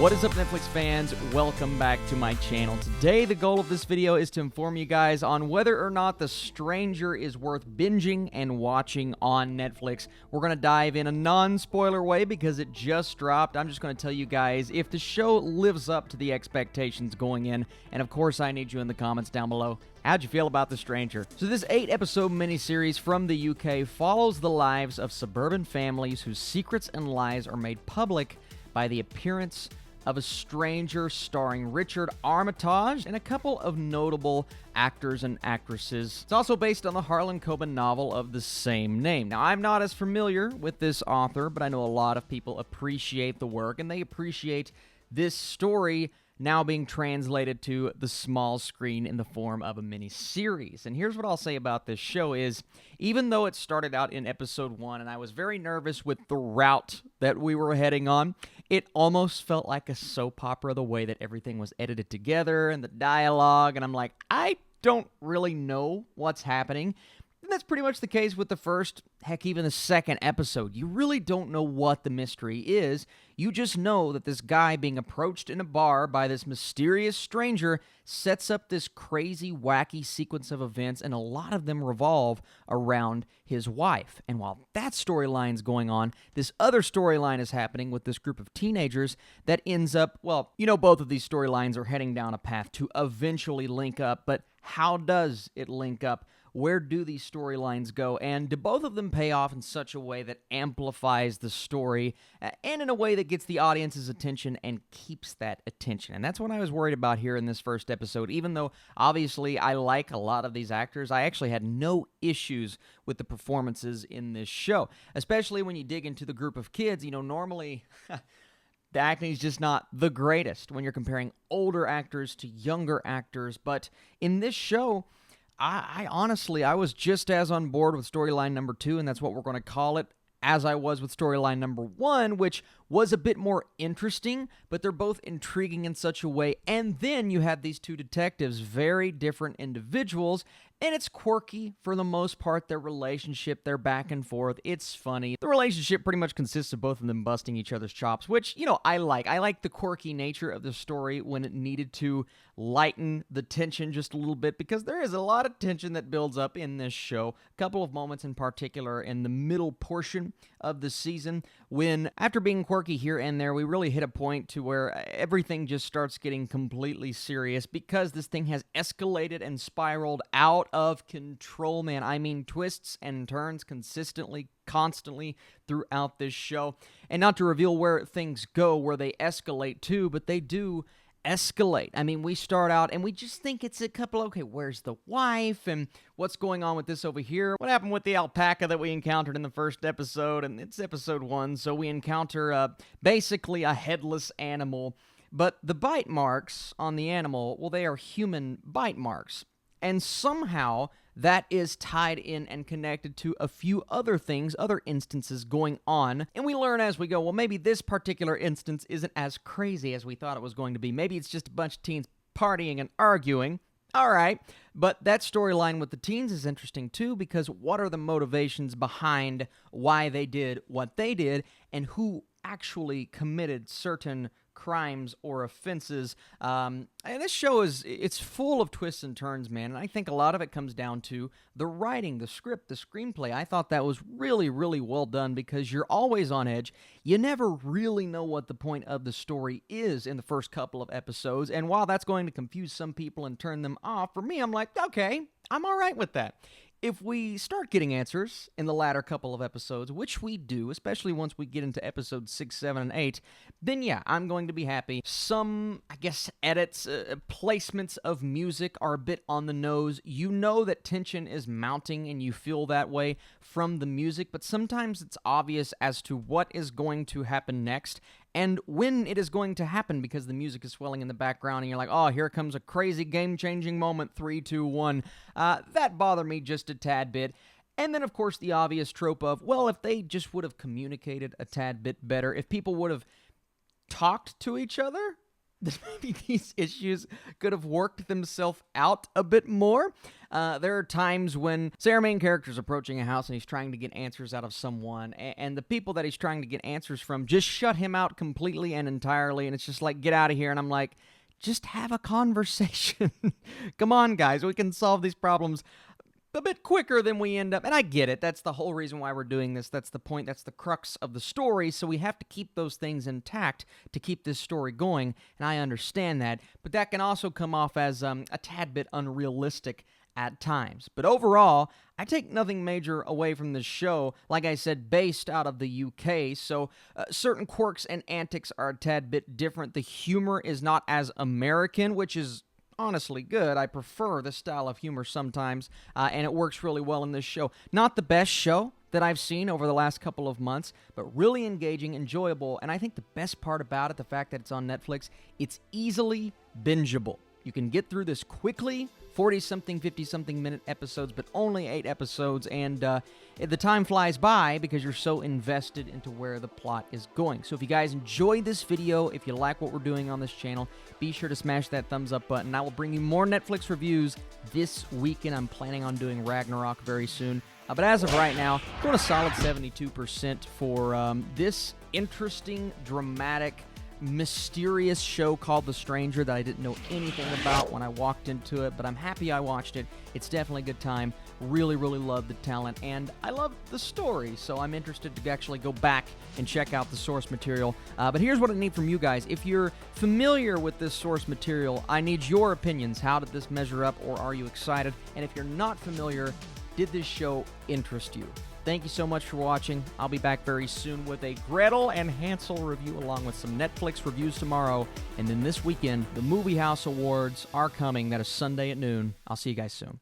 What is up, Netflix fans? Welcome back to my channel. Today, the goal of this video is to inform you guys on whether or not The Stranger is worth binging and watching on Netflix. We're going to dive in a non-spoiler way because it just dropped. I'm just going to tell you guys if the show lives up to the expectations going in. And of course, I need you in the comments down below. How'd you feel about The Stranger? So this 8-episode miniseries from the UK follows the lives of suburban families whose secrets and lies are made public by the appearance of a stranger, starring Richard Armitage and a couple of notable actors and actresses. It's also based on the Harlan Coben novel of the same name. Now, I'm not as familiar with this author, but I know a lot of people appreciate the work, and they appreciate this story now being translated to the small screen in the form of a mini-series. And here's what I'll say about this show is, even though it started out in episode 1, and I was very nervous with the route that we were heading on, it almost felt like a soap opera, the way that everything was edited together and the dialogue, and I'm like, I don't really know what's happening. And that's pretty much the case with the first, heck, even the second episode. You really don't know what the mystery is. You just know that this guy being approached in a bar by this mysterious stranger sets up this crazy, wacky sequence of events, and a lot of them revolve around his wife. And while that storyline's going on, this other storyline is happening with this group of teenagers that ends up, well, you know, both of these storylines are heading down a path to eventually link up, but how does it link up? Where do these storylines go? And do both of them pay off in such a way that amplifies the story and in a way that gets the audience's attention and keeps that attention? And that's what I was worried about here in this first episode. Even though, obviously, I like a lot of these actors, I actually had no issues with the performances in this show, especially when you dig into the group of kids. You know, normally the acting is just not the greatest when you're comparing older actors to younger actors. But in this show, I honestly, I was just as on board with storyline number 2, and that's what we're going to call it, as I was with storyline number 1, which was a bit more interesting, but they're both intriguing in such a way. And then you have these two detectives, very different individuals, and it's quirky for the most part, their relationship, their back and forth. It's funny. The relationship pretty much consists of both of them busting each other's chops, which, you know, I like. I like the quirky nature of the story when it needed to lighten the tension just a little bit, because there is a lot of tension that builds up in this show. A couple of moments in particular in the middle portion of the season when, after being quirky here and there, we really hit a point to where everything just starts getting completely serious because this thing has escalated and spiraled out of control, man. I mean, twists and turns consistently, constantly throughout this show. And not to reveal where things go, where they escalate to, but they do escalate. I mean, we start out and we just think it's a couple, okay, where's the wife and what's going on with this over here? What happened with the alpaca that we encountered in the first episode? And it's episode 1, so we encounter basically a headless animal, but the bite marks on the animal, well, they are human bite marks. And somehow that is tied in and connected to a few other things, other instances going on. And we learn as we go, well, maybe this particular instance isn't as crazy as we thought it was going to be. Maybe it's just a bunch of teens partying and arguing. All right, but that storyline with the teens is interesting too, because what are the motivations behind why they did what they did and who actually committed certain crimes or offenses. And this show it's full of twists and turns, man. And I think a lot of it comes down to the writing, the script, the screenplay. I thought that was really, really well done because you're always on edge. You never really know what the point of the story is in the first couple of episodes. And while that's going to confuse some people and turn them off, for me, I'm like, okay, I'm all right with that. If we start getting answers in the latter couple of episodes, which we do, especially once we get into episodes 6, 7, and 8, then yeah, I'm going to be happy. Some, I guess, edits, placements of music are a bit on the nose. You know that tension is mounting and you feel that way from the music, but sometimes it's obvious as to what is going to happen next and when it is going to happen because the music is swelling in the background and you're like, oh, here comes a crazy game-changing moment, 3, 2, 1. That bothered me just a tad bit. And then, of course, the obvious trope of, well, if they just would have communicated a tad bit better, if people would have talked to each other, then maybe these issues could have worked themselves out a bit more. There are times when, say, our main character's approaching a house and he's trying to get answers out of someone, and the people that he's trying to get answers from just shut him out completely and entirely, and it's just like, get out of here, and I'm like, just have a conversation. Come on, guys, we can solve these problems a bit quicker than we end up. And I get it. That's the whole reason why we're doing this. That's the point. That's the crux of the story. So we have to keep those things intact to keep this story going. And I understand that. But that can also come off as a tad bit unrealistic at times. But overall, I take nothing major away from this show, like I said, based out of the UK, so certain quirks and antics are a tad bit different. The humor is not as American, which is honestly good. I prefer this style of humor sometimes, and it works really well in this show. Not the best show that I've seen over the last couple of months, but really engaging, enjoyable, and I think the best part about it, the fact that it's on Netflix, it's easily bingeable. You can get through this quickly, 40-something, 50-something minute episodes, but only 8 episodes, and the time flies by because you're so invested into where the plot is going. So if you guys enjoyed this video, if you like what we're doing on this channel, be sure to smash that thumbs up button. I will bring you more Netflix reviews this weekend. I'm planning on doing Ragnarok very soon. But as of right now, doing a solid 72% for this interesting, dramatic, mysterious show called The Stranger that I didn't know anything about when I walked into it, but I'm happy I watched it. It's definitely a good time. Really, really love the talent, and I love the story, so I'm interested to actually go back and check out the source material. But here's what I need from you guys. If you're familiar with this source material, I need your opinions. How did this measure up, or are you excited? And if you're not familiar, did this show interest you? Thank you so much for watching. I'll be back very soon with a Gretel and Hansel review along with some Netflix reviews tomorrow. And then this weekend, the Movie House Awards are coming. That is Sunday at noon. I'll see you guys soon.